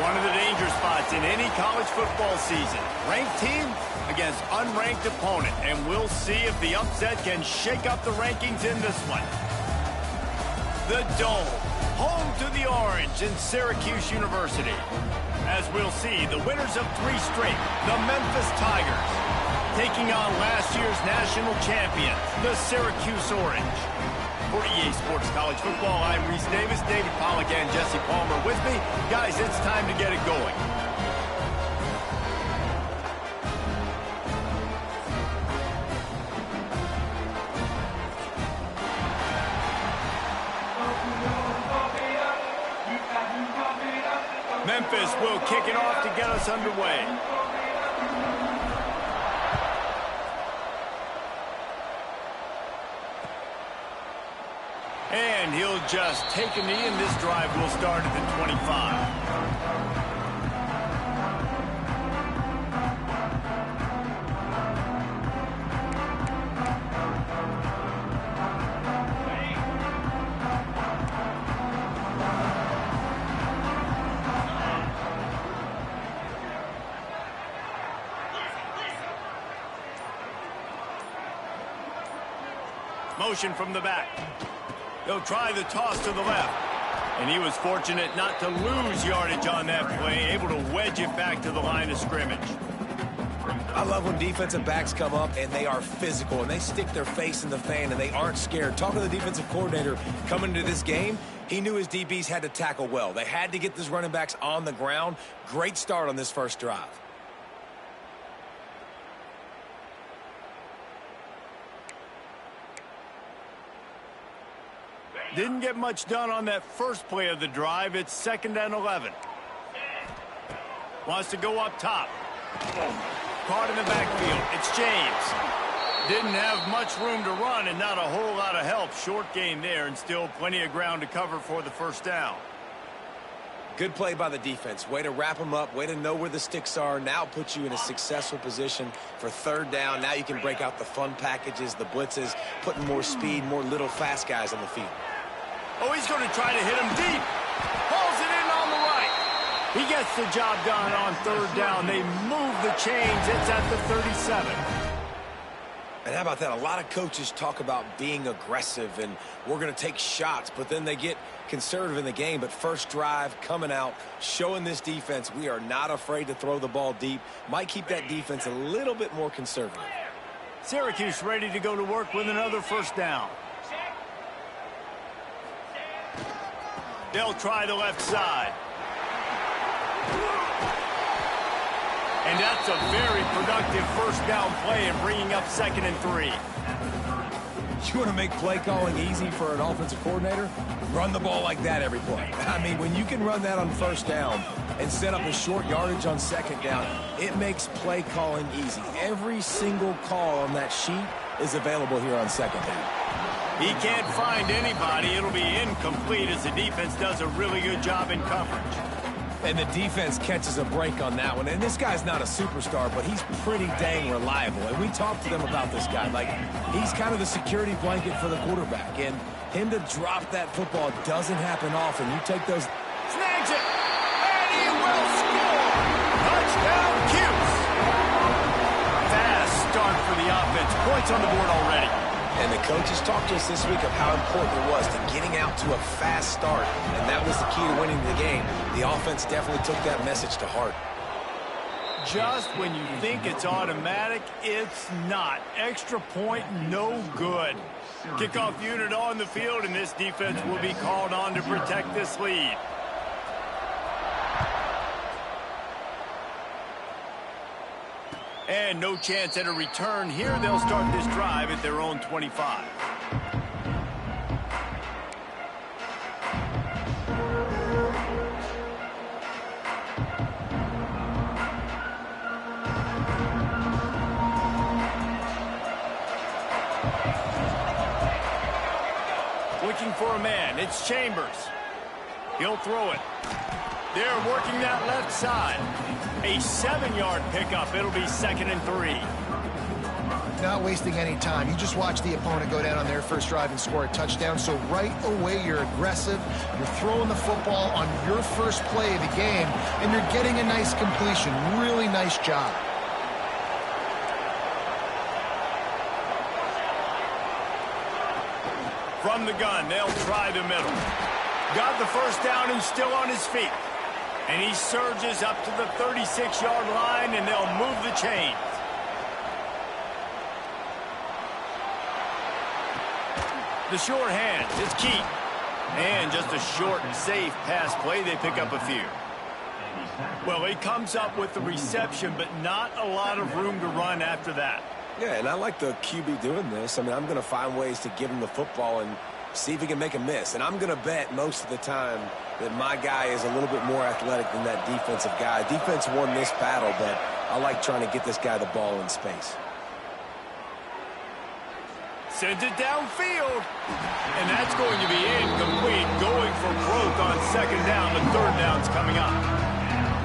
One of the danger spots in any college football season. Ranked team against unranked opponent. And we'll see if the upset can shake up the rankings in this one. The Dome, home to the Orange in Syracuse University. As we'll see, the winners of 3 straight, the Memphis Tigers, taking on last year's national champion, the Syracuse Orange. For EA Sports College Football, I'm Reese Davis, David Pollack, and Jesse Palmer with me. Guys, it's time to get it going. Memphis will kick it off to get us underway. And he'll just take a knee, and this drive will start at the 25. Motion from the back. He'll try the toss to the left. And he was fortunate not to lose yardage on that play, able to wedge it back to the line of scrimmage. I love when defensive backs come up and they are physical and they stick their face in the fan and they aren't scared. Talking to the defensive coordinator coming into this game, he knew his DBs had to tackle well. They had to get these running backs on the ground. Great start on this first drive. Didn't get much done on that first play of the drive. It's 2nd and 11. Wants to go up top. Caught in the backfield. It's James. Didn't have much room to run and not a whole lot of help. Short gain there and still plenty of ground to cover for the first down. Good play by the defense. Way to wrap them up. Way to know where the sticks are. Now puts you in a successful position for 3rd down. Now you can break out the fun packages, the blitzes, putting more speed, more little fast guys on the field. Oh, he's going to try to hit him deep. Pulls it in on the right. He gets the job done on 3rd down. They move the chains. It's at the 37. And how about that? A lot of coaches talk about being aggressive and we're going to take shots, but then they get conservative in the game. But first drive coming out, showing this defense we are not afraid to throw the ball deep. Might keep that defense a little bit more conservative. Syracuse ready to go to work with another first down. They'll try the left side. And that's a very productive first down play and bringing up 2nd and 3. You want to make play calling easy for an offensive coordinator? Run the ball like that every play. I mean, when you can run that on first down and set up a short yardage on 2nd down, it makes play calling easy. Every single call on that sheet is available here on 2nd down. He can't find anybody. It'll be incomplete as the defense does a really good job in coverage. And the defense catches a break on that one. And this guy's not a superstar, but he's pretty dang reliable. And we talked to them about this guy. Like, he's kind of the security blanket for the quarterback. And him to drop that football doesn't happen often. You take those... Snags it! And he will score! Touchdown, Cuse! Fast start for the offense. Points on the board already. And the coaches talked to us this week of how important it was to getting out to a fast start. And that was the key to winning the game. The offense definitely took that message to heart. Just when you think it's automatic, it's not. Extra point, no good. Kickoff unit on the field, and this defense will be called on to protect this lead. And no chance at a return here. They'll start this drive at their own 25. Looking for a man. It's Chambers. He'll throw it. They're working that left side. A 7-yard pickup. It'll be 2nd and 3. not wasting any time. You just watch the opponent go down on their first drive and score a touchdown. So right away, you're aggressive. You're throwing the football on your first play of the game, and you're getting a nice completion. Really nice job. From the gun, they'll try the middle. Got the first down and still on his feet. And he surges up to the 36-yard line, and they'll move the chains. The short hand, it's key. And just a short and safe pass play, they pick up a few. Well, he comes up with the reception, but not a lot of room to run after that. Yeah, and I like the QB doing this. I mean, I'm going to find ways to give him the football and see if he can make a miss. And I'm going to bet most of the time that my guy is a little bit more athletic than that defensive guy. Defense won this battle, but I like trying to get this guy the ball in space. Sends it downfield. And that's going to be incomplete. Going for broke on second down. The third down's coming up.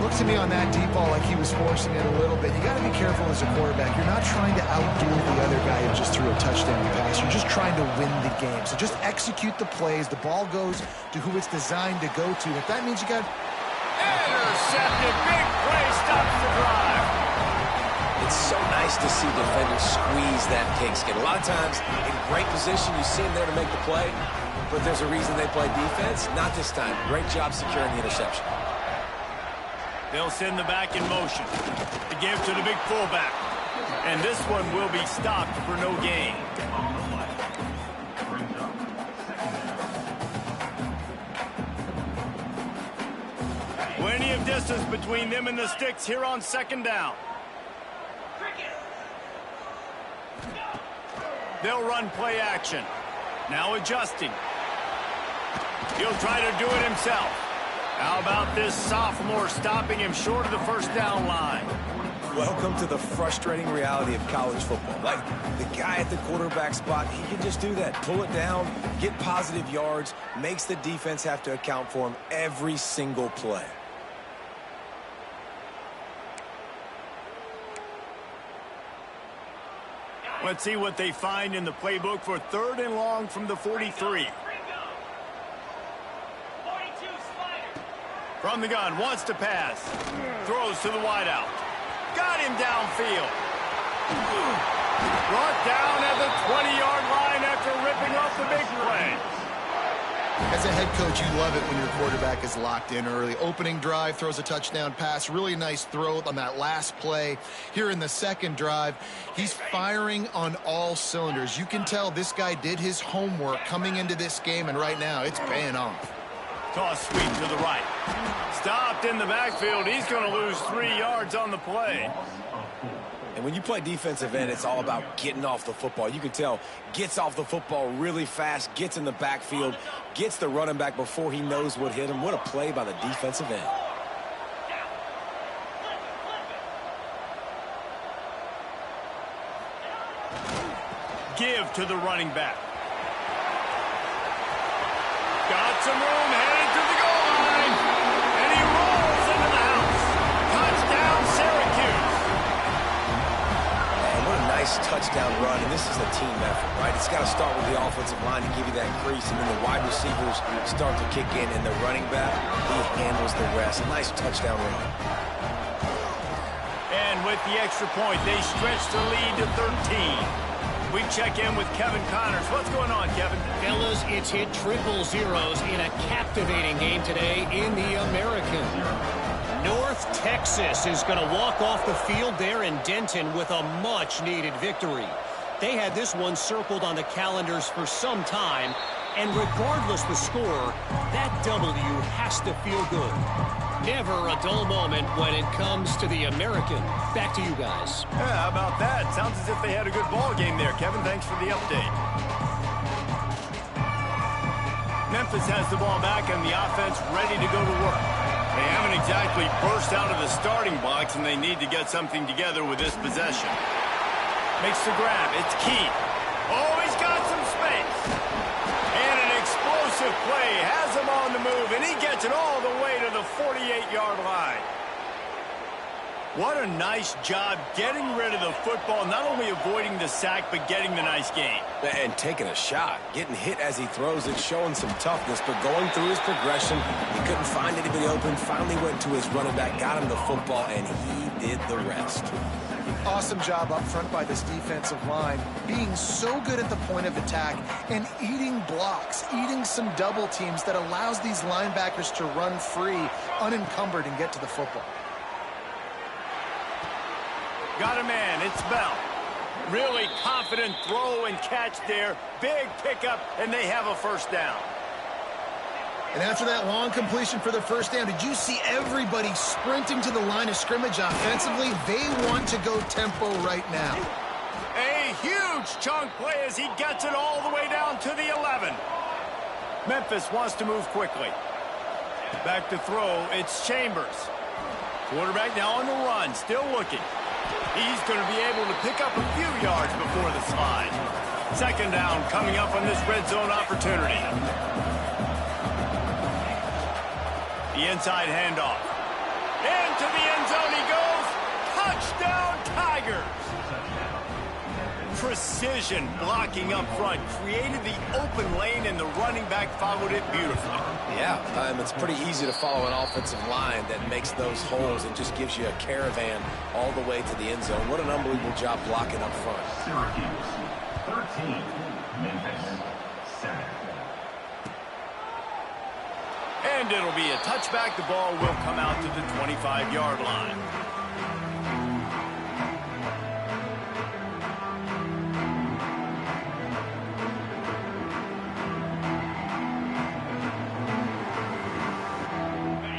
Looks to me on that deep ball like he was forcing it a little bit. You got to be careful as a quarterback. You're not trying to outdo the other guy who just threw a touchdown pass. You're just trying to win the game. So just execute the plays. The ball goes to who it's designed to go to. If that means you got... Intercepted. Big play stops the drive. It's so nice to see defenders squeeze that pigskin. A lot of times, in great position, you see him there to make the play, but there's a reason they play defense. Not this time. Great job securing the interception. They'll send the back in motion. To give to the big fullback. And this one will be stopped for no gain. Plenty of distance between them and the sticks here on second down. They'll run play action. Now adjusting. He'll try to do it himself. How about this sophomore stopping him short of the first down line? Welcome to the frustrating reality of college football. Like, the guy at the quarterback spot, he can just do that. Pull it down, get positive yards, makes the defense have to account for him every single play. Let's see what they find in the playbook for third and long from the 43. From the gun, wants to pass. Throws to the wideout. Got him downfield. Brought down at the 20-yard line after ripping off the big play. As a head coach, you love it when your quarterback is locked in early. Opening drive, throws a touchdown pass. Really nice throw on that last play. Here in the second drive, he's firing on all cylinders. You can tell this guy did his homework coming into this game, and right now it's paying off. Toss sweep to the right. Stopped in the backfield. He's going to lose 3 yards on the play. And when you play defensive end, it's all about getting off the football. You can tell, gets off the football really fast, gets in the backfield, gets the running back before he knows what hit him. What a play by the defensive end. Give to the running back. Got some room, headed to the goal line. And he rolls into the house. Touchdown, Syracuse. And what a nice touchdown run. And this is a team effort, right? It's got to start with the offensive line to give you that crease. And then the wide receivers start to kick in. And the running back, he handles the rest. A nice touchdown run. And with the extra point, they stretch the lead to 13. We check in with Kevin Connors. What's going on, Kevin? Fellas, it's hit triple zeros in a captivating game today in the American. North Texas is going to walk off the field there in Denton with a much-needed victory. They had this one circled on the calendars for some time, and regardless the score, that W has to feel good. Never a dull moment when it comes to the American. Back to you guys. Yeah, how about that? Sounds as if they had a good ball game there. Kevin, thanks for the update. Memphis has the ball back and the offense ready to go to work. They haven't exactly burst out of the starting blocks, and they need to get something together with this possession. Makes the grab. It's key. Oh, he's got some space. And an explosive play has him on the move, and he gets it all the way to the 48-yard line. What a nice job getting rid of the football, not only avoiding the sack, but getting the nice gain. And taking a shot, getting hit as he throws it, showing some toughness, but going through his progression, he couldn't find anybody open, finally went to his running back, got him the football, and he did the rest. Awesome job up front by this defensive line, being so good at the point of attack and eating blocks, eating some double teams that allows these linebackers to run free, unencumbered, and get to the football. Got a man, it's Bell. Really confident throw and catch there. Big pickup, and they have a first down. And after that long completion for the first down, did you see everybody sprinting to the line of scrimmage offensively? They want to go tempo right now. A huge chunk play as he gets it all the way down to the 11. Memphis wants to move quickly. Back to throw, it's Chambers. Quarterback now on the run, still looking. He's going to be able to pick up a few yards before the slide. Second down coming up on this red zone opportunity. The inside handoff. Into the end zone he goes. Touchdown Tigers. Precision blocking up front. Created the open lane and the running back followed it beautifully. Yeah, it's pretty easy to follow an offensive line that makes those holes and just gives you a caravan all the way to the end zone. What an unbelievable job blocking up front. Syracuse, 13, Memphis, 7. And it'll be a touchback. The ball will come out to the 25-yard line.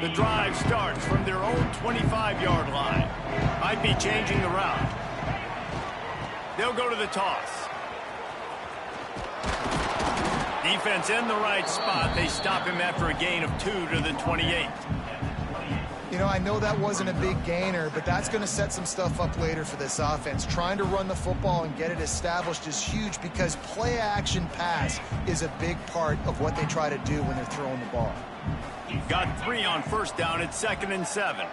The drive starts from their own 25-yard line. Might be changing the route. They'll go to the toss. Defense in the right spot. They stop him after a gain of 2 to the 28. You know, I know that wasn't a big gainer, but that's going to set some stuff up later for this offense. Trying to run the football and get it established is huge because play-action pass is a big part of what they try to do when they're throwing the ball. Got 3 on first down at 2nd and 7.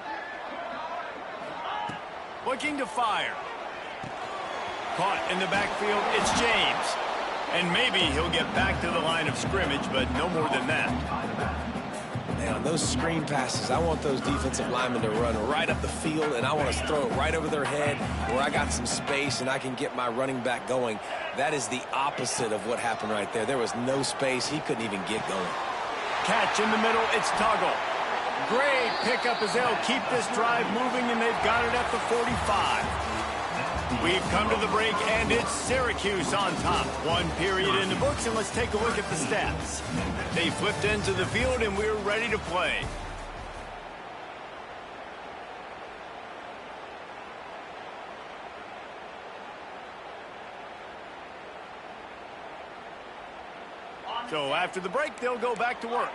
Looking to fire. Caught in the backfield, it's James. And maybe he'll get back to the line of scrimmage, but no more than that. Man, on those screen passes, I want those defensive linemen to run right up the field, and I want to throw it right over their head where I got some space and I can get my running back going. That is the opposite of what happened right there. There was no space. He couldn't even get going. Catch in the middle, it's Tuggle. Great pickup as they'll keep this drive moving, and they've got it at the 45. We've come to the break, and it's Syracuse on top. 1 period in the books, and let's take a look at the stats. They flipped into the field, and we're ready to play. So after the break, they'll go back to work.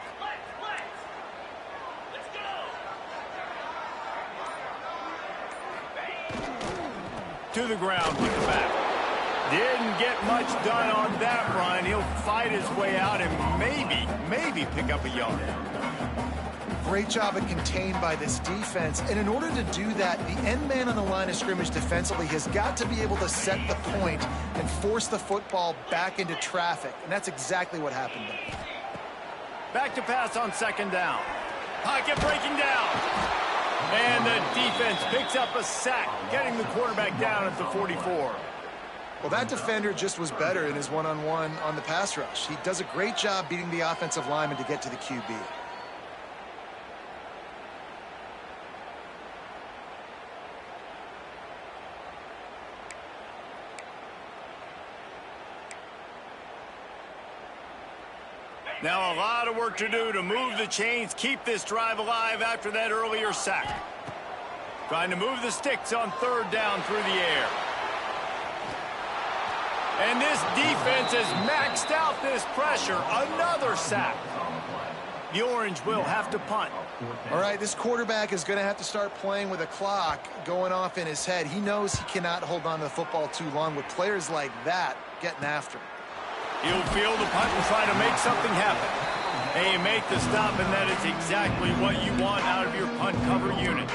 To the ground with the back. Didn't get much done on that run. He'll fight his way out and maybe pick up a yard. Great job at contained by this defense. And in order to do that, the end man on the line of scrimmage defensively has got to be able to set the point and force the football back into traffic. And that's exactly what happened there. Back to pass on 2nd down. Pocket breaking down. And the defense picks up a sack, getting the quarterback down at the 44. Well, that defender just was better in his one-on-one on the pass rush. He does a great job beating the offensive lineman to get to the QB. Now a lot of work to do to move the chains, keep this drive alive after that earlier sack. Trying to move the sticks on 3rd down through the air. And this defense has maxed out this pressure. Another sack. The Orange will have to punt. All right, this quarterback is going to have to start playing with a clock going off in his head. He knows he cannot hold on to the football too long with players like that getting after him. He'll field the punt and try to make something happen. They make the stop, and that is exactly what you want out of your punt cover unit.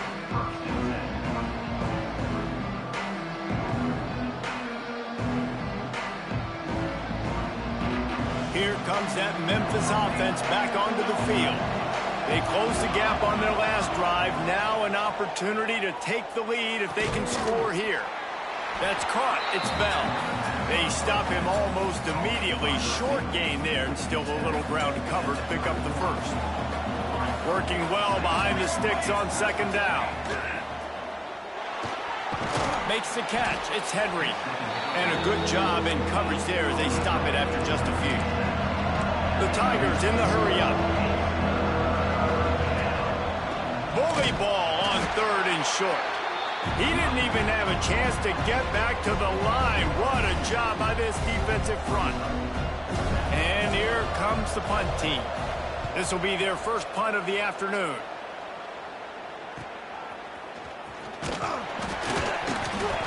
comes that Memphis offense back onto the field. They close the gap on their last drive. Now an opportunity to take the lead if they can score here. That's caught. It's Bell. They stop him almost immediately. Short gain there, and still a little ground to cover to pick up the first. Working well behind the sticks on second down. Makes the catch. It's Henry. And a good job in coverage there as they stop it after just a few. The Tigers in the hurry-up. Bully ball on third and short. He didn't even have a chance to get back to the line. What a job by this defensive front. And here comes the punt team. This will be their first punt of the afternoon.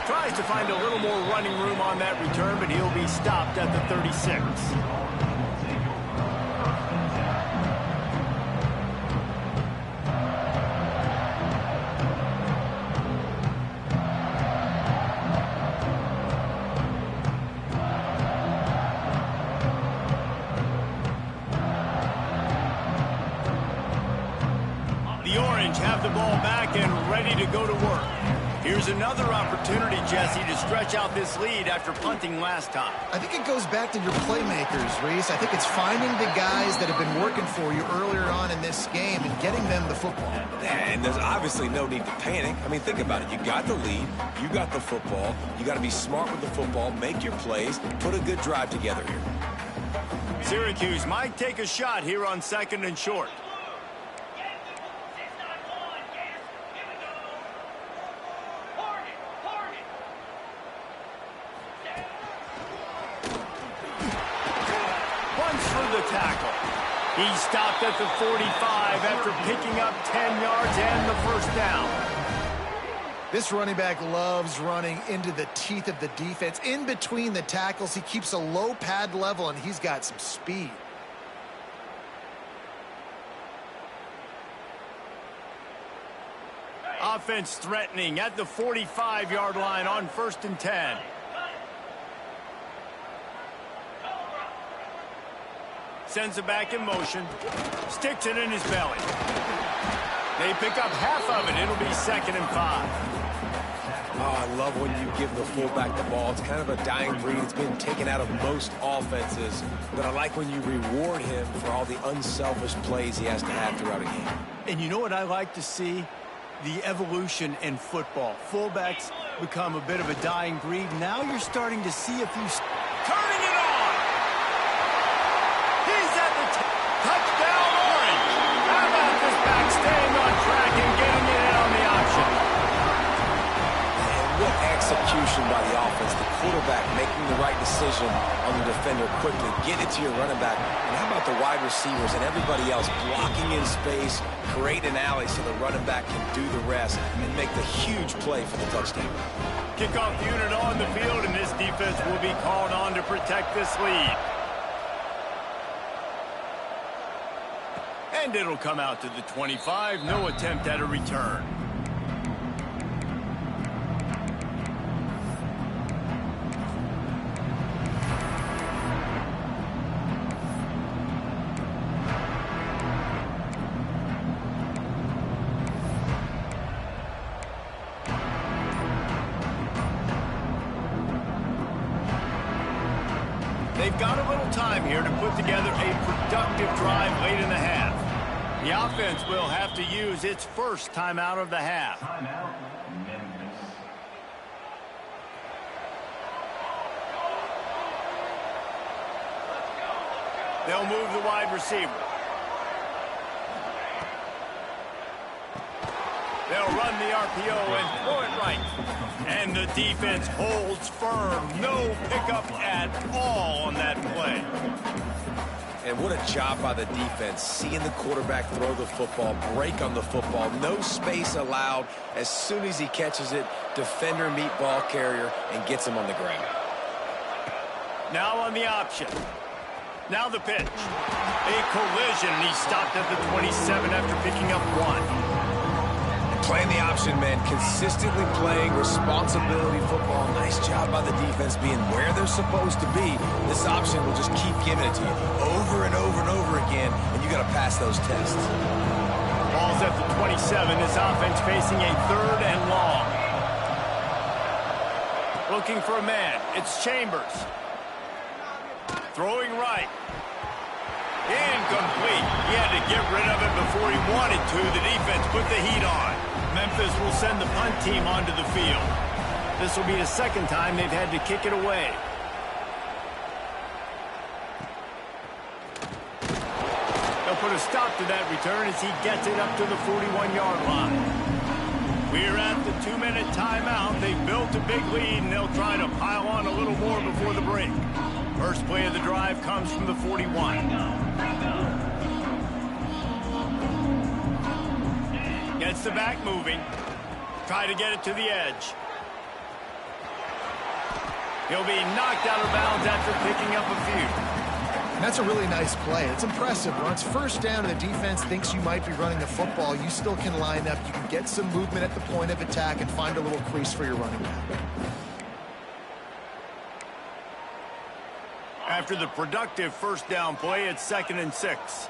Tries to find a little more running room on that return, but he'll be stopped at the 36. Have the ball back and ready to go to work. Here's another opportunity, Jesse, to stretch out this lead after punting last time. I think it goes back to your playmakers, Reese. I think it's finding the guys that have been working for you earlier on in this game and getting them the football. And there's obviously no need to panic. I mean, think about it. You got the lead. You got the football. You got to be smart with the football, make your plays, put a good drive together here. Syracuse might take a shot here on second and short. He stopped at the 45 after picking up 10 yards and the first down. This running back loves running into the teeth of the defense. In between the tackles, he keeps a low pad level, and he's got some speed. Offense threatening at the 45-yard line on 1st and 10. Sends it back in motion. Sticks it in his belly. They pick up half of it. It'll be 2nd and 5. Oh, I love when you give the fullback the ball. It's kind of a dying breed. It's been taken out of most offenses. But I like when you reward him for all the unselfish plays he has to have throughout a game. And you know what I like to see? The evolution in football. Fullbacks become a bit of a dying breed. Now you're starting to see a few... Turning it on! Touchdown, Orange! How about this back staying on track and getting it in on the option? And what execution by the offense. The quarterback making the right decision on the defender quickly. Get it to your running back. And how about the wide receivers and everybody else blocking in space, create an alley so the running back can do the rest and make the huge play for the touchdown. Kickoff unit on the field, and this defense will be called on to protect this lead. And it'll come out to the 25. No attempt at a return. They've got a little time here to put together a productive drive late in the half. The offense will have to use its first timeout of the half. Timeout, Memphis. They'll move the wide receiver. They'll run the RPO and throw it right. And the defense holds firm. No pickup at all on that play. And what a job by the defense, seeing the quarterback throw the football, break on the football, no space allowed. As soon as he catches it, defender meet ball carrier and gets him on the ground. Now on the option. Now the pitch. A collision, and he stopped at the 27 after picking up 1. Playing the option, man. Consistently playing responsibility football. Nice job by the defense being where they're supposed to be. This option will just keep giving it to you over and over and over again, and you got to pass those tests. Ball's at the 27. This offense facing a 3rd and long. Looking for a man. It's Chambers. Throwing right. Incomplete. He had to get rid of it before he wanted to. The defense put the heat on. Memphis will send the punt team onto the field. This will be the 2nd time they've had to kick it away. They'll put a stop to that return as he gets it up to the 41-yard line. We're at the 2-minute timeout. They've built a big lead, and they'll try to pile on a little more before the break. First play of the drive comes from the 41. Gets the back moving. Try to get it to the edge. He'll be knocked out of bounds after picking up a few. That's a really nice play. It's impressive. When it's first down and the defense thinks you might be running the football, you still can line up. You can get some movement at the point of attack and find a little crease for your running back. After the productive first down play, it's 2nd and 6.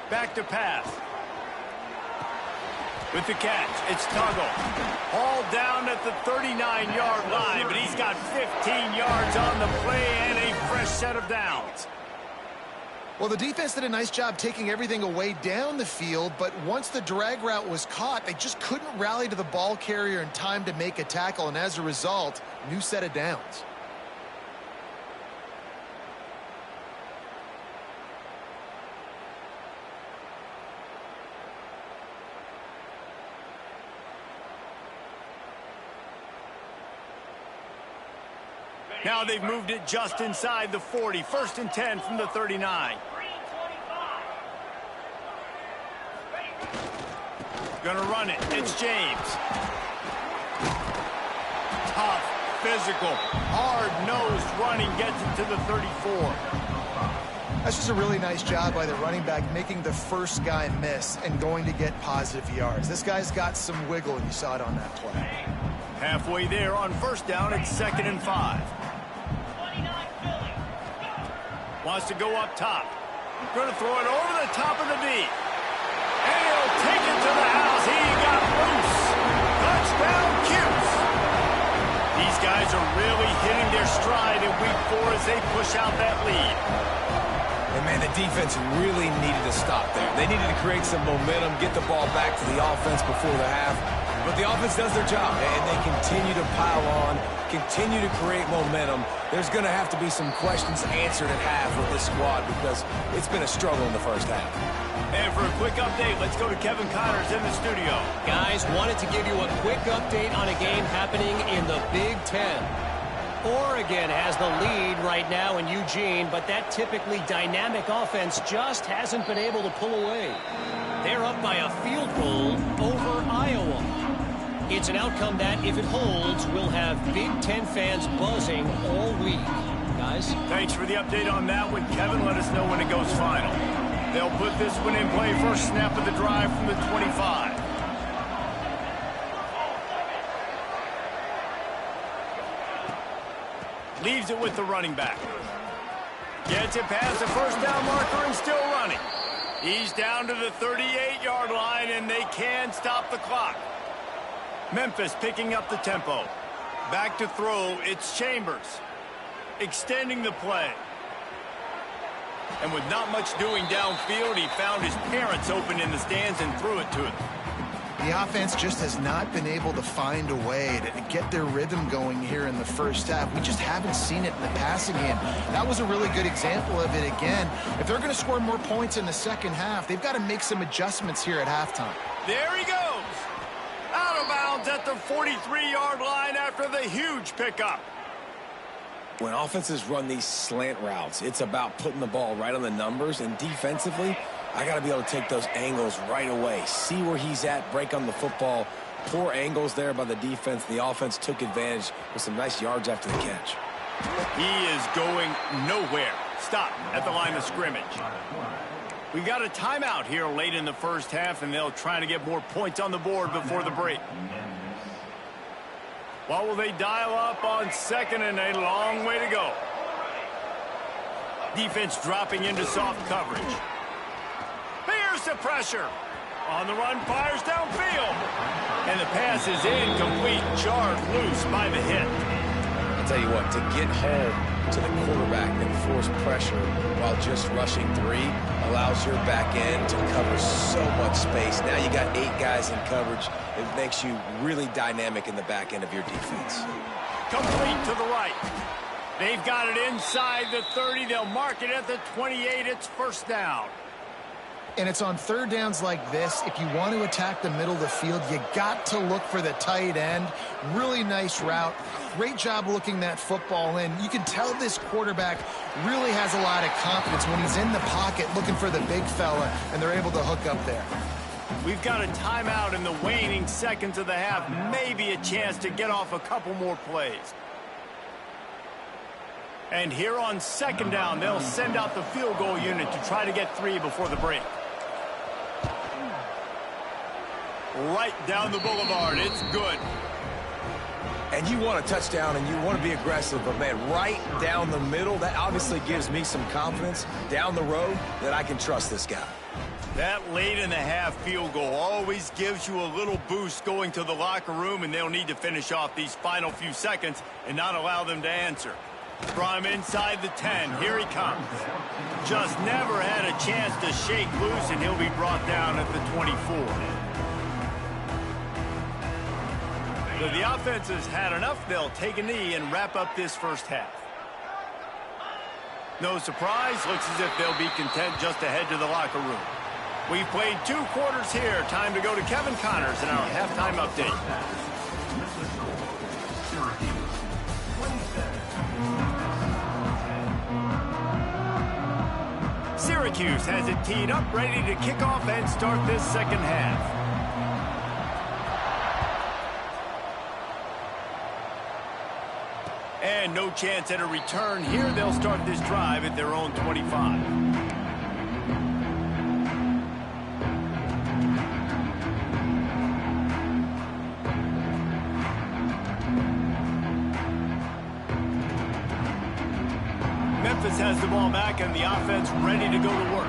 Back to pass. With the catch, it's Tuggle. All down at the 39-yard line, but he's got 15 yards on the play and a fresh set of downs. Well, the defense did a nice job taking everything away down the field, but once the drag route was caught, they just couldn't rally to the ball carrier in time to make a tackle, and as a result, new set of downs. Now they've moved it just inside the 40. 1st and 10 from the 39. Gonna run it. It's James. Tough, physical, hard-nosed running gets it to the 34. That's just a really nice job by the running back, making the first guy miss and going to get positive yards. This guy's got some wiggle, and you saw it on that play. Halfway there on first down, it's 2nd and 5. Wants to go up top. Going to throw it over the top of the D. And he'll take it to the house. He got loose. Touchdown, Cuse. These guys are really hitting their stride in week 4 as they push out that lead. And, man, the defense really needed to stop there. They needed to create some momentum, get the ball back to the offense before the half. But the offense does their job, and they continue to pile on, continue to create momentum. There's going to have to be some questions answered at half with this squad because it's been a struggle in the first half. And for a quick update, let's go to Kevin Connors in the studio. Guys, wanted to give you a quick update on a game happening in the Big Ten. Oregon has the lead right now in Eugene, but that typically dynamic offense just hasn't been able to pull away. They're up by a field goal over Iowa. It's an outcome that, if it holds, will have Big Ten fans buzzing all week. Guys? Thanks for the update on that one, Kevin. Let us know when it goes final. They'll put this one in play. First snap of the drive from the 25. Leaves it with the running back. Gets it past the first down marker and still running. He's down to the 38-yard line, and they can stop the clock. Memphis picking up the tempo. Back to throw, it's Chambers. Extending the play. And with not much doing downfield, he found his parents open in the stands and threw it to him. The offense just has not been able to find a way to get their rhythm going here in the first half. We just haven't seen it in the passing game. That was a really good example of it again. If they're going to score more points in the second half, they've got to make some adjustments here at halftime. There he goes. Out of bounds at the 43-yard line after the huge pickup. When offenses run these slant routes, it's about putting the ball right on the numbers, and defensively, I got to be able to take those angles right away. See where he's at, break on the football. Poor angles there by the defense. The offense took advantage with some nice yards after the catch. He is going nowhere. Stop at the line of scrimmage. We got a timeout here late in the first half, and they'll try to get more points on the board before the break. What will they dial up on second, and a long way to go? Defense dropping into soft coverage. Here's the pressure. On the run, fires downfield. And the pass is incomplete, jarred loose by the hit. I'll tell you what, to get home to the quarterback and force pressure while just rushing 3 allows your back end to cover so much space. Now you got 8 guys in coverage. It makes you really dynamic in the back end of your defense. Complete to the right. They've got it inside the 30. They'll mark it at the 28. It's first down. And it's on third downs like this. If you want to attack the middle of the field, you got to look for the tight end. Really nice route. Great job looking that football in. You can tell this quarterback really has a lot of confidence when he's in the pocket looking for the big fella, and they're able to hook up there. We've got a timeout in the waning seconds of the half. Maybe a chance to get off a couple more plays. And here on second down, they'll send out the field goal unit to try to get 3 before the break. Right down the boulevard. It's good. And you want a touchdown and you want to be aggressive, but man, right down the middle, that obviously gives me some confidence down the road that I can trust this guy. That late in the half field goal always gives you a little boost going to the locker room, and they'll need to finish off these final few seconds and not allow them to answer. From inside the 10, here he comes. Just never had a chance to shake loose, and he'll be brought down at the 24. So the offense has had enough. They'll take a knee and wrap up this first half. No surprise. Looks as if they'll be content just to head to the locker room. We've played 2 quarters here. Time to go to Kevin Connors in our halftime update. Syracuse has it teed up, ready to kick off and start this second half. And no chance at a return here. They'll start this drive at their own 25. Memphis has the ball back and the offense ready to go to work.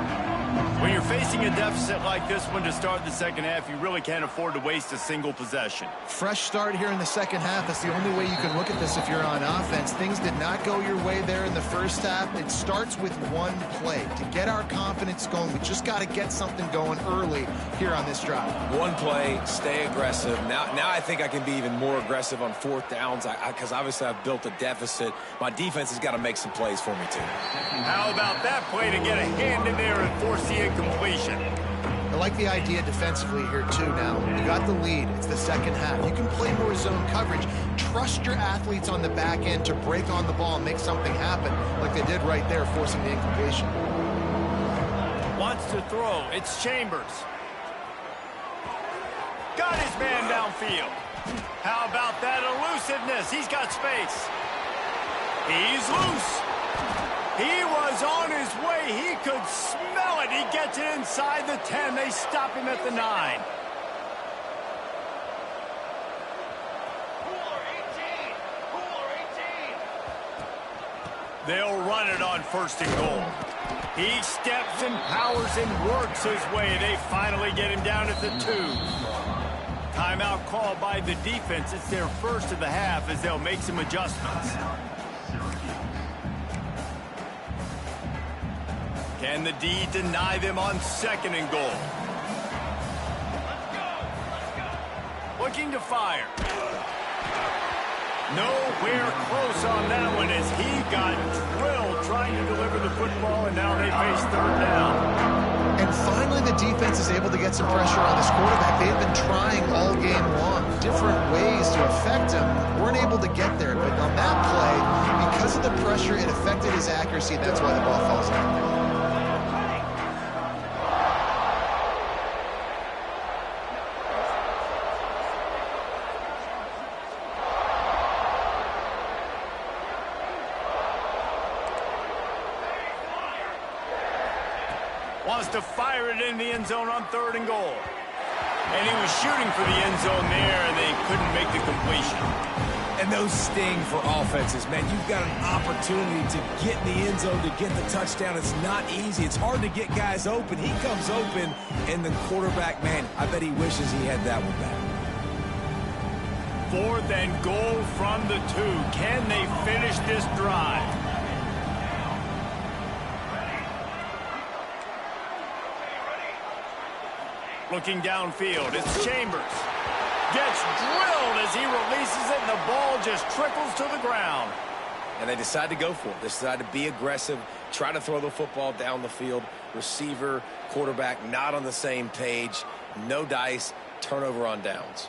When you're facing a deficit like this one to start the second half, you really can't afford to waste a single possession. Fresh start here in the second half. That's the only way you can look at this if you're on offense. Things did not go your way there in the first half. It starts with one play. To get our confidence going, we just got to get something going early here on this drive. One play, stay aggressive. Now I think I can be even more aggressive on fourth downs because obviously I've built a deficit. My defense has got to make some plays for me too. How about that play to get a hand in there and force the incompletion? I like the idea defensively here too now. You got the lead. It's the second half. You can play more zone coverage. Trust your athletes on the back end to break on the ball and make something happen like they did right there, forcing the incompletion. Wants to throw. It's Chambers. Got his man downfield. How about that elusiveness? He's got space. He's loose. He was on his way. He could smell it. He gets it inside the 10. They stop him at the 9. They'll run it on first and goal. He steps and powers and works his way. They finally get him down at the 2. Timeout called by the defense. It's their first of the half as they'll make some adjustments. Can the D deny them on second and goal? Looking to fire. Nowhere close on that one as he got drilled trying to deliver the football, and now they face third down. And finally the defense is able to get some pressure on this quarterback. They've been trying all game long different ways to affect him. Weren't able to get there, but on that play, because of the pressure, it affected his accuracy, and that's why the ball falls out. wants to fire it in the end zone on 3rd and goal. And he was shooting for the end zone there, and they couldn't make the completion. And those sting for offenses, man. You've got an opportunity to get in the end zone, to get the touchdown. It's not easy. It's hard to get guys open. He comes open, and the quarterback, man, I bet he wishes he had that one back. 4th and goal from the 2. Can they finish this drive? Looking downfield, it's Chambers. Gets drilled as he releases it, and the ball just trickles to the ground. And they decide to go for it. They decide to be aggressive, try to throw the football down the field. Receiver, quarterback, not on the same page. No dice, turnover on downs.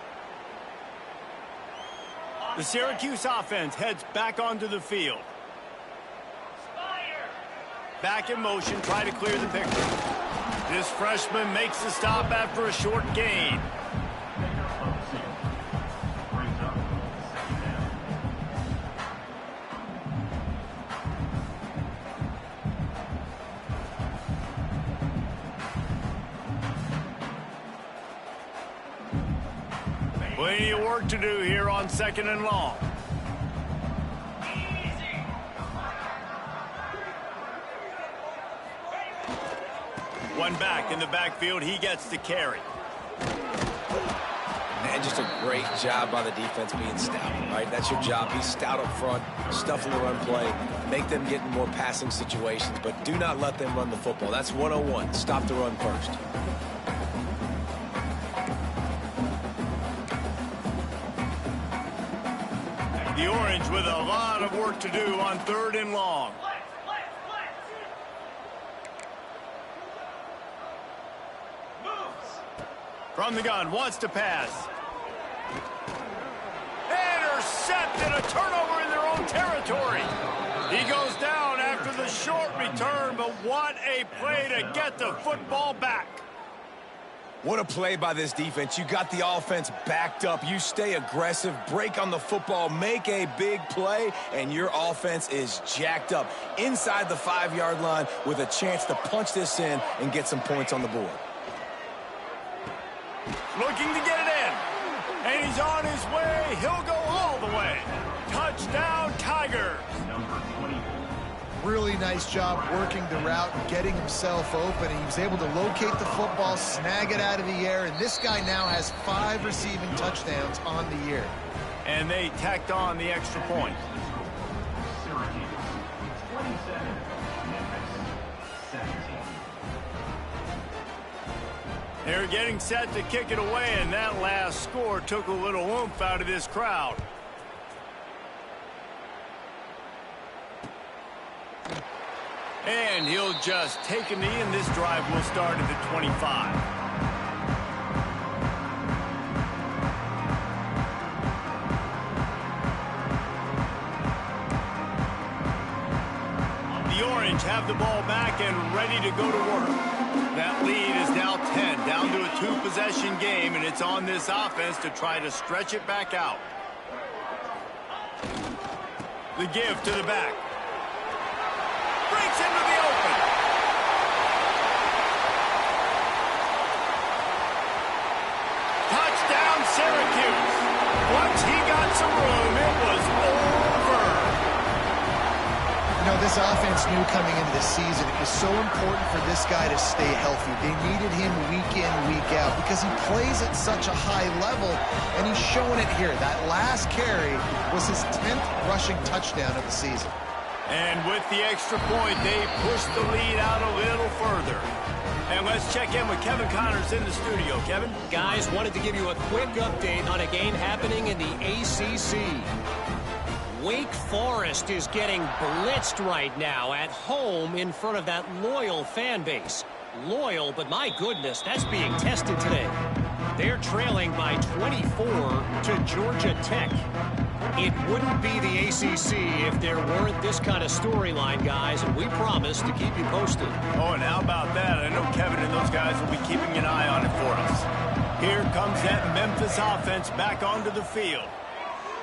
The Syracuse offense heads back onto the field. Back in motion, try to clear the picture. This freshman makes the stop after a short gain. Plenty of work to do here on 2nd and long. One back in the backfield. He gets the carry. Man, just a great job by the defense being stout, right? That's your job. Be stout up front, stuff in the run play, make them get in more passing situations, but do not let them run the football. That's 101. Stop the run first. The Orange with a lot of work to do on 3rd and long. From the gun, wants to pass. Intercepted, a turnover in their own territory. He goes down after the short return, but what a play to get the football back. What a play by this defense. You got the offense backed up. You stay aggressive, break on the football, make a big play, and your offense is jacked up inside the 5-yard line with a chance to punch this in and get some points on the board. Looking to get it in. And he's on his way. He'll go all the way. Touchdown, Tigers. Really nice job working the route and getting himself open. He was able to locate the football, snag it out of the air, and this guy now has 5 receiving touchdowns on the year. And they tacked on the extra point. They're getting set to kick it away, and that last score took a little oomph out of this crowd. And he'll just take a knee, and this drive will start at the 25. The Orange have the ball back and ready to go to work. That lead is now 10, down to a 2-possession game, and it's on this offense to try to stretch it back out. The give to the back. Breaks into the open. Touchdown, Syracuse. Once he got some room, it was over. You know, this offense knew coming into the season it was so important for this guy to stay healthy. They needed him week in, week out because he plays at such a high level, and he's showing it here. That last carry was his 10th rushing touchdown of the season. And with the extra point, they push the lead out a little further. And let's check in with Kevin Connors in the studio. Kevin? Guys, wanted to give you a quick update on a game happening in the ACC. Wake Forest is getting blitzed right now at home in front of that loyal fan base. Loyal, but my goodness, that's being tested today. They're trailing by 24 to Georgia Tech. It wouldn't be the ACC if there weren't this kind of storyline, guys, and we promise to keep you posted. Oh, and how about that? I know Kevin and those guys will be keeping an eye on it for us. Here comes that Memphis offense back onto the field.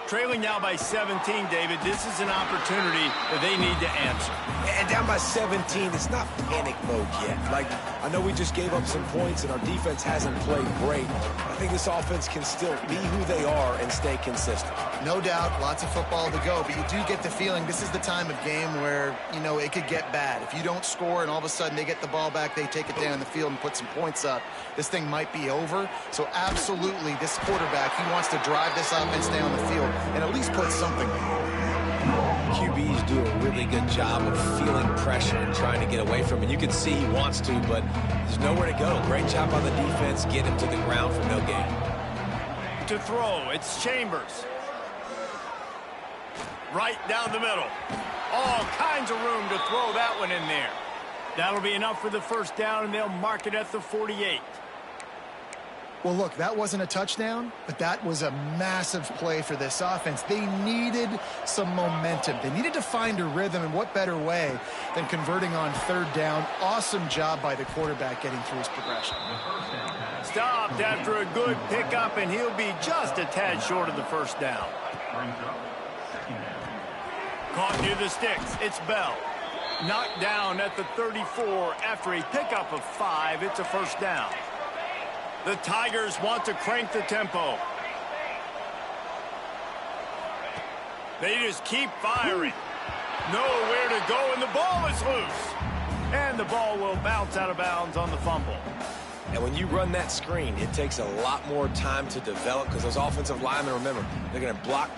Trailing now by 17, David. This is an opportunity that they need to answer. And down by 17, it's not panic mode yet. Like, I know we just gave up some points and our defense hasn't played great. I think this offense can still be who they are and stay consistent. No doubt, lots of football to go, but you do get the feeling this is the time of game where, you know, it could get bad. If you don't score and all of a sudden they get the ball back, they take it down the field and put some points up, this thing might be over. So absolutely, this quarterback, he wants to drive this offense down the field and at least put something on. QBs do a really good job of feeling pressure and trying to get away from it. You can see he wants to, but there's nowhere to go. Great job on the defense, get him to the ground for no gain. To throw, it's Chambers. Right down the middle. All kinds of room to throw that one in there. That'll be enough for the first down, and they'll mark it at the 48. Well, look, that wasn't a touchdown, but that was a massive play for this offense. They needed some momentum. They needed to find a rhythm, and what better way than converting on third down. Awesome job by the quarterback getting through his progression. Stopped after a good pickup, and he'll be just a tad short of the first down. Caught near the sticks. It's Bell. Knocked down at the 34 after a pickup of 5. It's a first down. The Tigers want to crank the tempo. They just keep firing. Nowhere to go, and the ball is loose. And the ball will bounce out of bounds on the fumble. And when you run that screen, it takes a lot more time to develop because those offensive linemen, remember, they're going to block,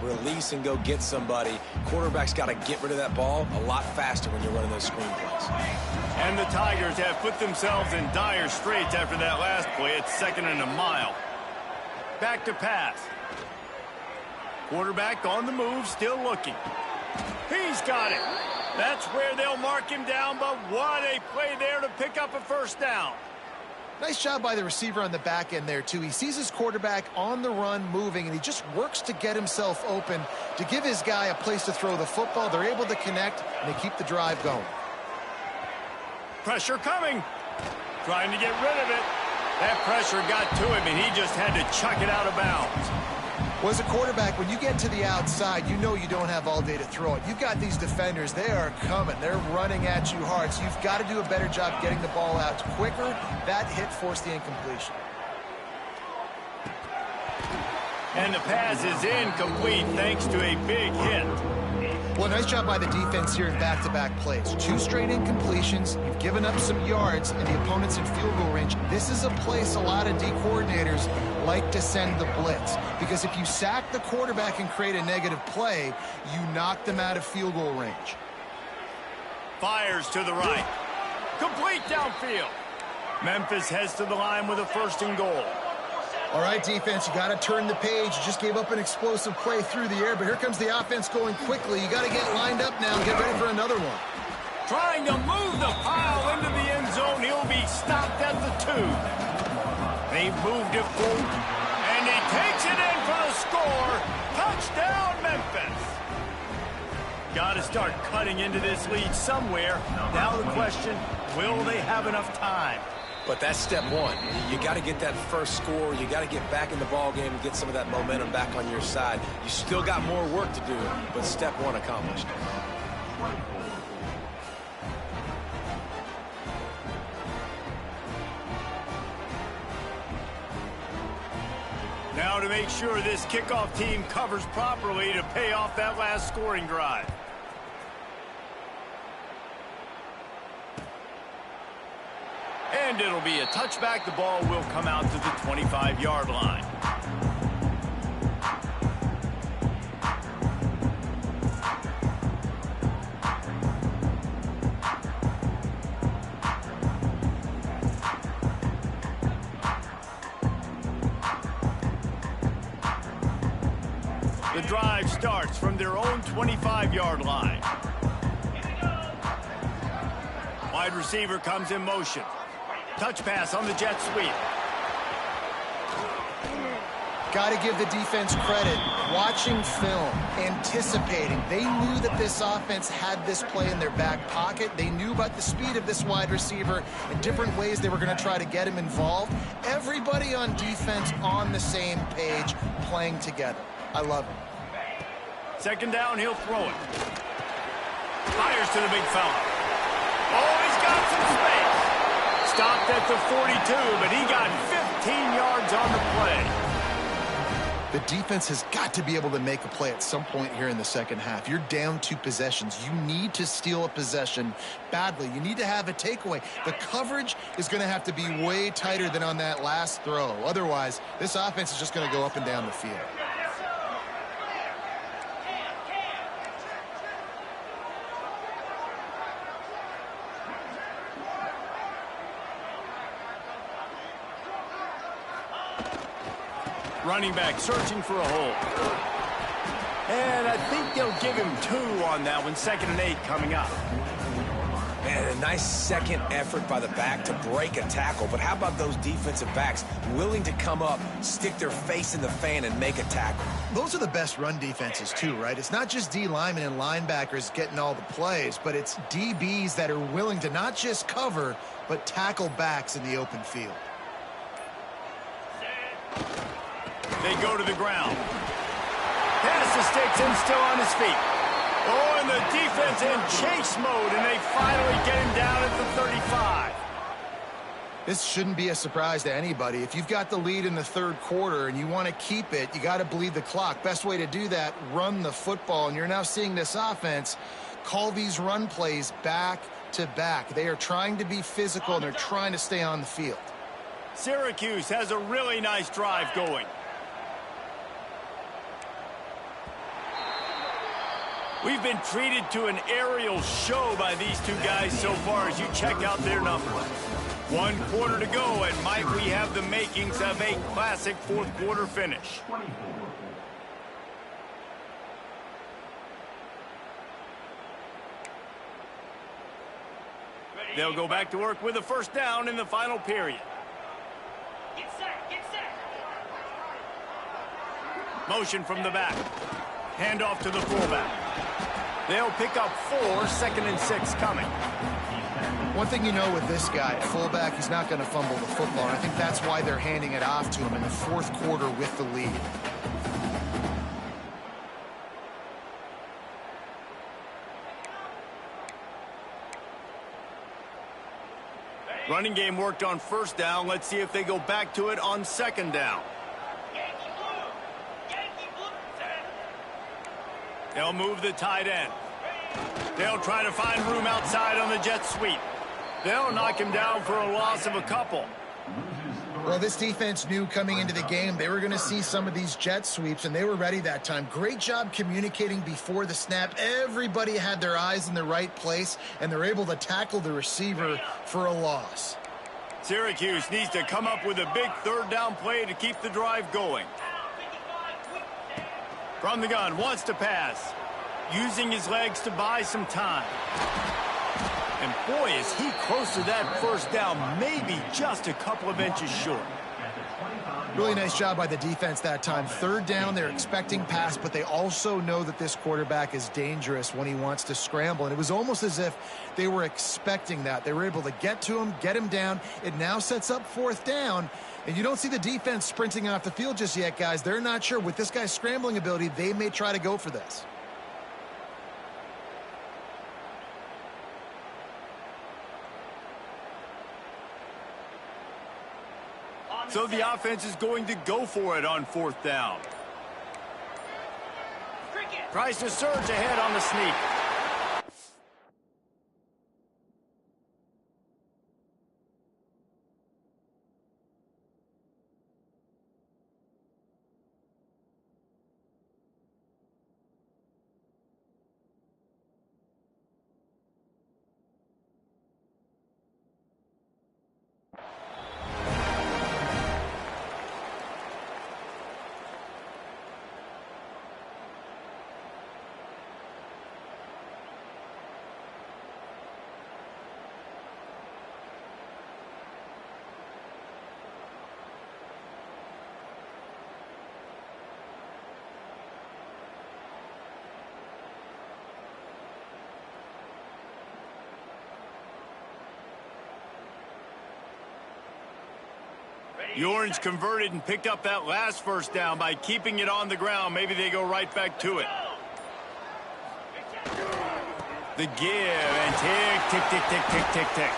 release, and go get somebody. Quarterback's got to get rid of that ball a lot faster when you're running those screen plays. And the Tigers have put themselves in dire straits after that last play. It's 2nd and a mile. Back to pass. Quarterback on the move, still looking. He's got it. That's where they'll mark him down, but what a play there to pick up a first down. Nice job by the receiver on the back end there, too. He sees his quarterback on the run moving, and he just works to get himself open to give his guy a place to throw the football. They're able to connect, and they keep the drive going. Pressure coming. Trying to get rid of it. That pressure got to him, and he just had to chuck it out of bounds. Well, as a quarterback, when you get to the outside, you know you don't have all day to throw it. You've got these defenders. They are coming. They're running at you hard. So you've got to do a better job getting the ball out quicker. That hit forced the incompletion. And the pass is incomplete thanks to a big hit. Well, nice job by the defense here in back-to-back plays. 2 straight incompletions. You've given up some yards, and the opponent's in field goal range. This is a place a lot of D coordinators like to send the blitz, because if you sack the quarterback and create a negative play, you knock them out of field goal range. Fires to the right. Complete downfield. Memphis heads to the line with a 1st and goal. All right, defense, you got to turn the page. You just gave up an explosive play through the air, but here comes the offense going quickly. You got to get lined up now and get ready for another one. Trying to move the pile into the end zone. He'll be stopped at the 2. They've moved it forward, and he takes it in for the score. Touchdown, Memphis. Got to start cutting into this lead somewhere. Now the question, will they have enough time? But that's step one. You got to get that first score. You got to get back in the ball game and get some of that momentum back on your side. You still got more work to do, but step one accomplished. Now to make sure this kickoff team covers properly to pay off that last scoring drive. And it'll be a touchback. The ball will come out to the 25-yard line. The drive starts from their own 25-yard line. Wide receiver comes in motion. Touch pass on the jet sweep. Got to give the defense credit. Watching film, anticipating. They knew that this offense had this play in their back pocket. They knew about the speed of this wide receiver and different ways they were going to try to get him involved. Everybody on defense on the same page, playing together. I love it. Second down, he'll throw it. Fires to the big fella. Oh, he's got some space. Stopped at the 42, but he got 15 yards on the play. The defense has got to be able to make a play at some point here in the second half. You're down 2 possessions. You need to steal a possession badly. You need to have a takeaway. The coverage is going to have to be way tighter than on that last throw. Otherwise, this offense is just going to go up and down the field. Running back searching for a hole. And I think they'll give him 2 on that one. 2nd and 8 coming up. Man, a nice second effort by the back to break a tackle. But how about those defensive backs willing to come up, stick their face in the fan, and make a tackle? Those are the best run defenses, too, right? It's not just D linemen and linebackers getting all the plays, but it's DBs that are willing to not just cover, but tackle backs in the open field. They go to the ground. Pass to Sticks and still on his feet. Oh, and the defense in chase mode, and they finally get him down at the 35. This shouldn't be a surprise to anybody. If you've got the lead in the third quarter and you want to keep it, you got to bleed the clock. Best way to do that, run the football. And you're now seeing this offense call these run plays back to back. They are trying to be physical, and they're trying to stay on the field. Syracuse has a really nice drive going. We've been treated to an aerial show by these 2 guys so far as you check out their numbers. 1 quarter to go, and might we have the makings of a classic fourth quarter finish. They'll go back to work with a first down in the final period. Get set, get set. Motion from the back. Handoff to the fullback. They'll pick up 4, 2nd and 6 coming. One thing you know with this guy, fullback, he's not going to fumble the football. And I think that's why they're handing it off to him in the fourth quarter with the lead. Running game worked on first down. Let's see if they go back to it on 2nd down. They'll move the tight end. They'll try to find room outside on the jet sweep. They'll knock him down for a loss of a couple. Well, this defense knew coming into the game they were going to see some of these jet sweeps, and they were ready that time. Great job communicating before the snap. Everybody had their eyes in the right place, and they're able to tackle the receiver for a loss. Syracuse needs to come up with a big third down play to keep the drive going. From the gun, wants to pass. Using his legs to buy some time. And boy, is he close to that first down, maybe just a couple of inches short. Really nice job by the defense that time. Third down, they're expecting pass, but they also know that this quarterback is dangerous when he wants to scramble. And it was almost as if they were expecting that. They were able to get to him, get him down. It now sets up fourth down. And you don't see the defense sprinting off the field just yet, guys. They're not sure. With this guy's scrambling ability, they may try to go for this. So the offense is going to go for it on fourth down. Tries to surge ahead on the sneak. The Orange converted and picked up that last first down by keeping it on the ground. Maybe they go right back to it. The give and tick, tick, tick, tick, tick, tick, tick.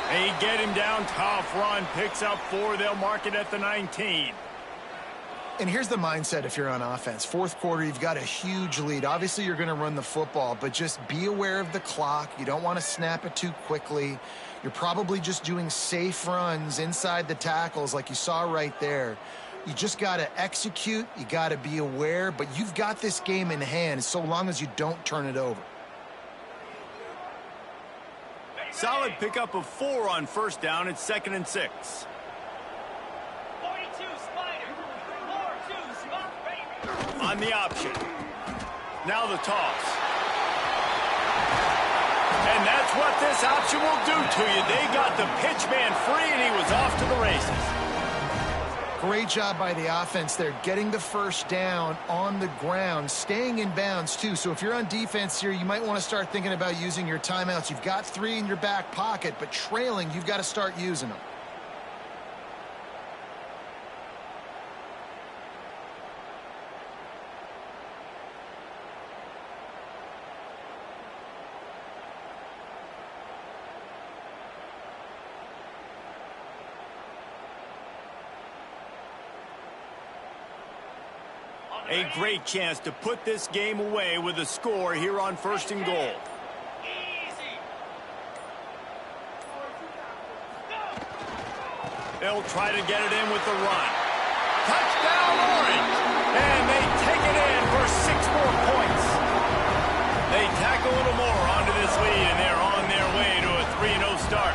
They get him down. Tough run. Picks up 4. They'll mark it at the 19. And here's the mindset if you're on offense. Fourth quarter, you've got a huge lead. Obviously, you're going to run the football, but just be aware of the clock. You don't want to snap it too quickly. You're probably just doing safe runs inside the tackles like you saw right there. You just got to execute. You got to be aware, but you've got this game in hand so long as you don't turn it over. Solid pickup of 4 on first down. It's 2nd and 6. 42 Spider. 4-2 spot ready. On the option. Now the toss. And that's what this option will do to you. They got the pitch man free, and he was off to the races. Great job by the offense there, getting the first down on the ground, staying in bounds too. So if you're on defense here, you might want to start thinking about using your timeouts. You've got 3 in your back pocket, but trailing, you've got to start using them. A great chance to put this game away with a score here on 1st and goal. Easy. They'll try to get it in with the run. Touchdown, Orange! And they take it in for 6 more points. They tack a little more onto this lead, and they're on their way to a 3-0 start.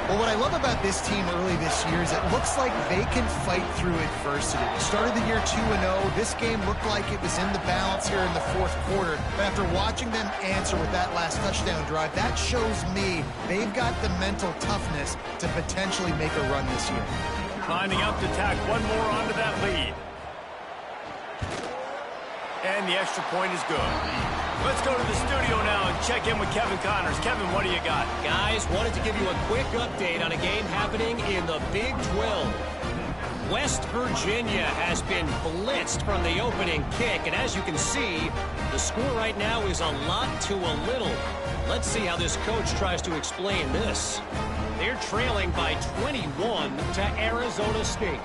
Well, what I love about this team early this year is it looks like they can fight through adversity. Started the year 2-0. This game looked like it was in the balance here in the 4th quarter. But after watching them answer with that last touchdown drive, that shows me they've got the mental toughness to potentially make a run this year. Lining up to tack 1 more onto that lead. And the extra point is good. Let's go to the studio now and check in with Kevin Connors. Kevin, what do you got? Guys, wanted to give you a quick update on a game happening in the Big 12. West Virginia has been blitzed from the opening kick, and as you can see, the score right now is a lot to a little. Let's see how this coach tries to explain this. They're trailing by 21 to Arizona State.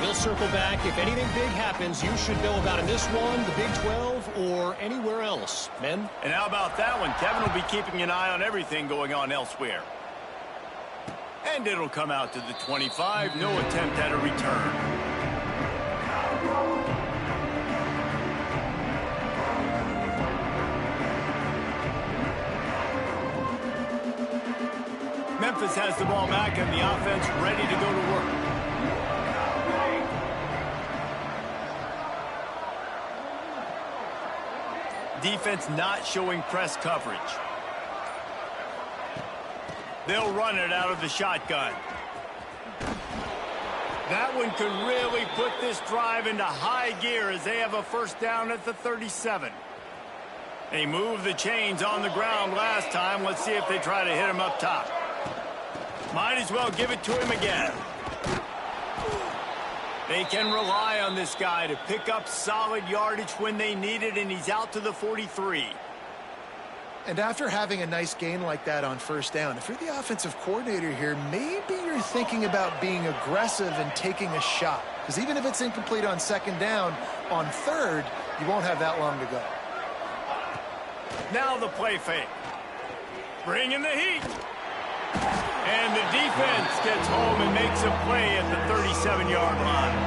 We'll circle back. If anything big happens, you should know about in this one, the Big 12, or anywhere else. Men? And how about that one? Kevin will be keeping an eye on everything going on elsewhere. And it'll come out to the 25. No attempt at a return. Memphis has the ball back and the offense ready to go to work. Defense not showing press coverage. They'll run it out of the shotgun. That one could really put this drive into high gear as they have a first down at the 37. They moved the chains on the ground last time. Let's see if they try to hit him up top. Might as well give it to him again. They can rely on this guy to pick up solid yardage when they need it, and he's out to the 43. And after having a nice gain like that on first down, if you're the offensive coordinator here, maybe you're thinking about being aggressive and taking a shot. Because even if it's incomplete on 2nd down, on 3rd, you won't have that long to go. Now the play fake. Bring in the heat. And the defense gets home and makes a play at the 37-yard line.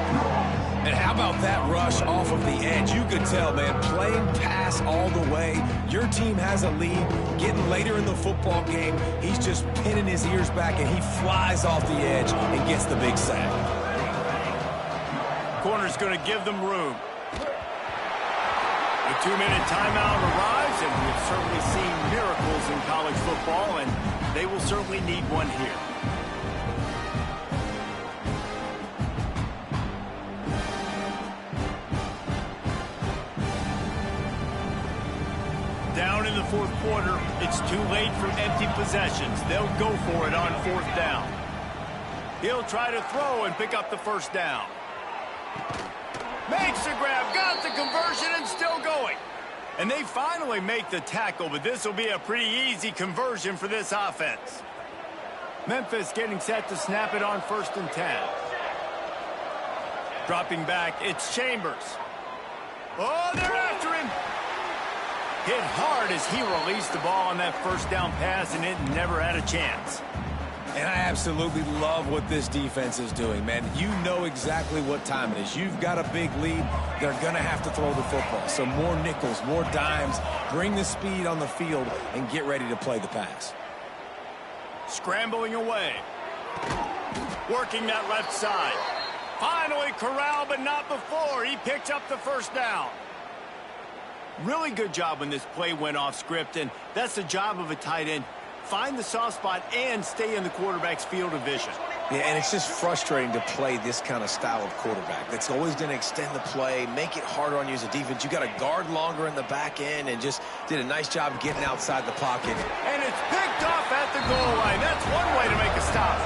And how about that rush off of the edge? You could tell, man, playing pass all the way. Your team has a lead. Getting later in the football game, he's just pinning his ears back, and he flies off the edge and gets the big sack. Corner's going to give them room. A 2-minute timeout arrives, and we've certainly seen miracles in college football, and they will certainly need one here. Down in the 4th quarter, it's too late for empty possessions. They'll go for it on 4th down. He'll try to throw and pick up the first down. Makes the grab, got the conversion, and still going. And they finally make the tackle, but this will be a pretty easy conversion for this offense. Memphis getting set to snap it on 1st and 10. Dropping back, it's Chambers. Oh, they're after him. Hit hard as he released the ball on that first down pass, and it never had a chance. And I absolutely love what this defense is doing, man. You know exactly what time it is. You've got a big lead. They're going to have to throw the football. So more nickels, more dimes. Bring the speed on the field and get ready to play the pass. Scrambling away. Working that left side. Finally corralled, but not before. He picked up the first down. Really good job when this play went off script, and that's the job of a tight end. Find the soft spot and stay in the quarterback's field of vision. Yeah, and it's just frustrating to play this kind of style of quarterback. That's always going to extend the play, make it harder on you as a defense. You got to guard longer in the back end, and just did a nice job getting outside the pocket. And it's picked off at the goal line. That's one way to make a stop.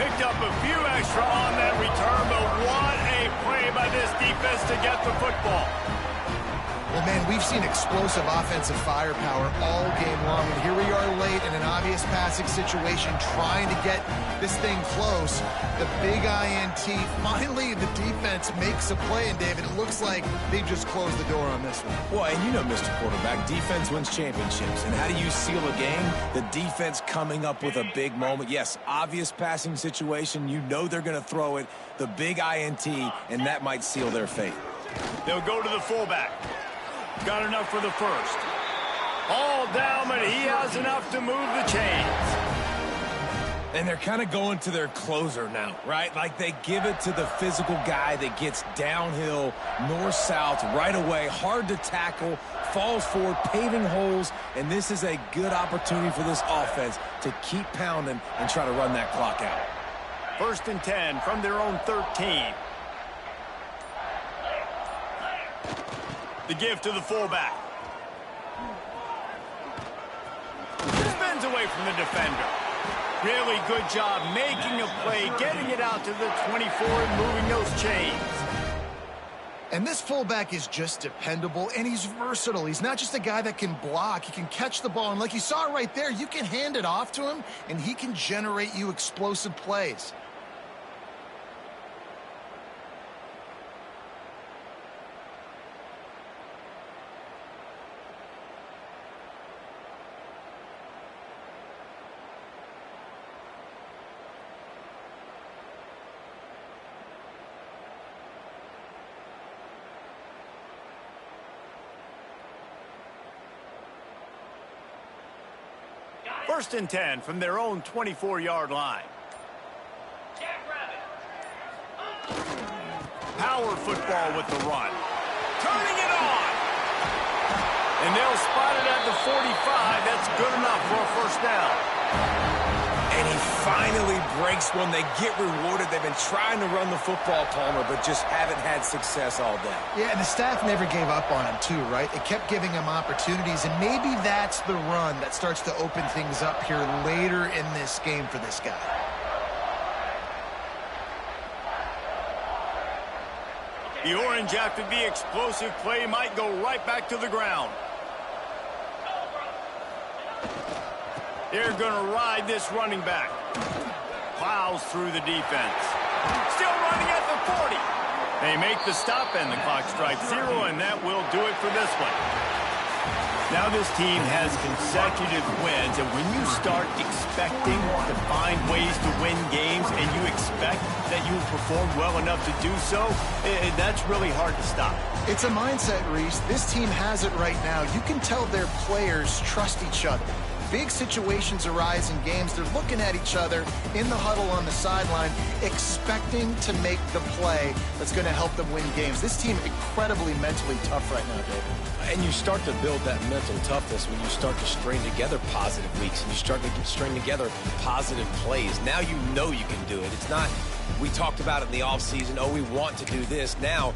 Picked up a few extra on that return, but what a play by this defense to get the football. Well, man, we've seen explosive offensive firepower all game long, and here we are late in an obvious passing situation trying to get this thing close. The big INT, finally the defense makes a play, and David, it looks like they just closed the door on this one. Well, and you know, Mr. Quarterback, defense wins championships. And how do you seal a game? The defense coming up with a big moment. Yes, obvious passing situation. You know they're going to throw it. The big INT, and that might seal their fate. They'll go to the fullback. Got enough for the first. All down, but he has enough to move the chains. And they're kind of going to their closer now, right? Like they give it to the physical guy that gets downhill, north-south, right away, hard to tackle, falls forward, paving holes, and this is a good opportunity for this offense to keep pounding and try to run that clock out. 1st and 10 from their own 13. The give to the fullback. Spins away from the defender. Really good job making a play, getting it out to the 24 and moving those chains. And this fullback is just dependable, and he's versatile. He's not just a guy that can block. He can catch the ball, and like you saw right there, you can hand it off to him, and he can generate you explosive plays. First and 10 from their own 24-yard line. Power football with the run. Turning it on. And they'll spot it at the 45. That's good enough for a first down. And he finally breaks one. They get rewarded. They've been trying to run the football, Palmer, but just haven't had success all day. Yeah, and the staff never gave up on him, too, right? They kept giving him opportunities, and maybe that's the run that starts to open things up here later in this game for this guy. The orange, after the explosive play, might go right back to the ground. They're going to ride this running back. Plows through the defense. Still running at the 40. They make the stop, and the clock strikes 0, and that will do it for this one. Now this team has consecutive wins, and when you start expecting to find ways to win games and you expect that you will perform well enough to do so, that's really hard to stop. It's a mindset, Reese. This team has it right now. You can tell their players trust each other. Big situations arise in games. They're looking at each other in the huddle on the sideline, expecting to make the play that's going to help them win games. This team incredibly mentally tough right now, David. And you start to build that mental toughness when you start to string together positive weeks and you start to string together positive plays. Now you know you can do it. It's not, we talked about it in the offseason, oh, we want to do this. Now,